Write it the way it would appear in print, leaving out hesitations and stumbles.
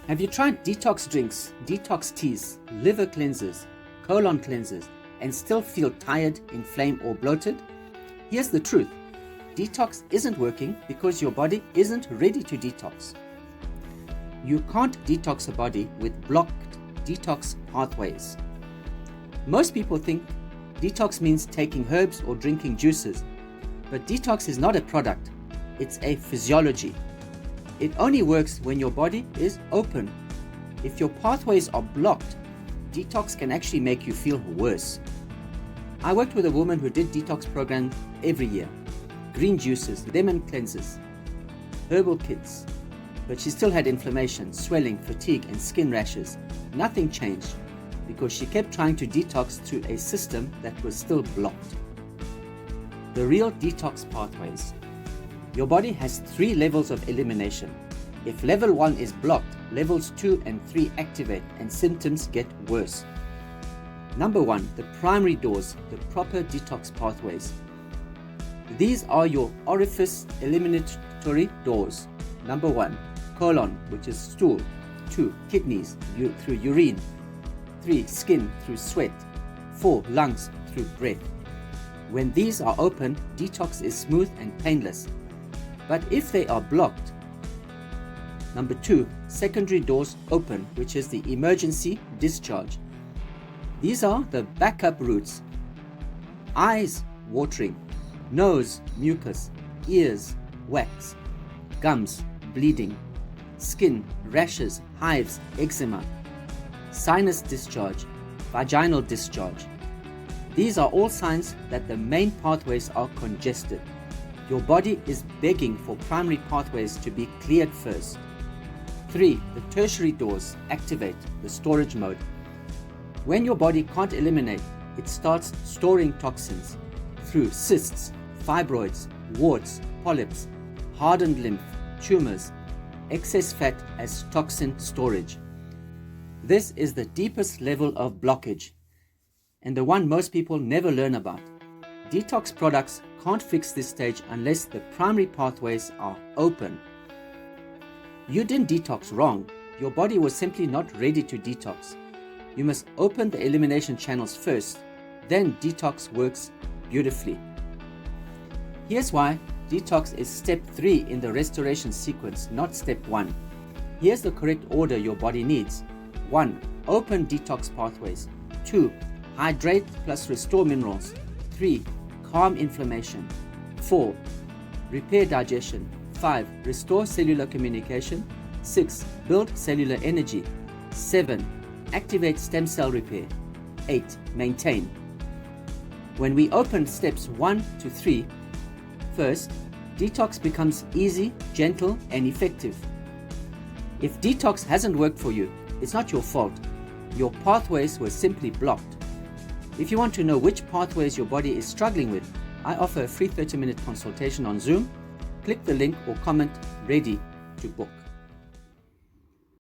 Have you tried detox drinks, detox teas, liver cleansers, colon cleansers, and still feel tired, inflamed, or bloated? Here's the truth. Detox isn't working because your body isn't ready to detox. You can't detox a body with blocked detox pathways. Most people think detox means taking herbs or drinking juices, but detox is not a product, it's a physiology. It only works when your body is open. If your pathways are blocked, detox can actually make you feel worse. I worked with a woman who did detox programs every year. Green juices, lemon cleanses, herbal kits, but she still had inflammation, swelling, fatigue, and skin rashes. Nothing changed because she kept trying to detox through a system that was still blocked. The real detox pathways. Your body has 3 levels of elimination. If level 1 is blocked, levels 2 and 3 activate and symptoms get worse. Number 1, the primary doors, the proper detox pathways. These are your orifice eliminatory doors. Number 1, colon, which is stool. 2, kidneys through urine. 3, skin through sweat. 4, lungs through breath. When these are open, detox is smooth and painless. But if they are blocked, number 2, secondary doors open, which is the emergency discharge. These are the backup routes. Eyes watering, nose mucus, ears wax, gums bleeding, skin rashes, hives, eczema, sinus discharge, vaginal discharge. These are all signs that the main pathways are congested. Your body is begging for primary pathways to be cleared first. 3, the tertiary doors activate the storage mode. When your body can't eliminate, it starts storing toxins through cysts, fibroids, warts, polyps, hardened lymph, tumors, excess fat as toxin storage. This is the deepest level of blockage, and the one most people never learn about. Detox products can't fix this stage unless the primary pathways are open. You didn't detox wrong. Your body was simply not ready to detox. You must open the elimination channels first, then detox works beautifully. Here's why detox is step 3 in the restoration sequence, not step 1. Here's the correct order your body needs. 1, open detox pathways. 2, hydrate plus restore minerals. 3, calm inflammation. 4, repair digestion. 5, restore cellular communication. 6, build cellular energy. 7, activate stem cell repair. 8, maintain. When we open steps 1 to 3, first, detox becomes easy, gentle, and effective. If detox hasn't worked for you, it's not your fault. Your pathways were simply blocked. If you want to know which pathways your body is struggling with, I offer a free 30-minute consultation on Zoom. Click the link or comment ready to book.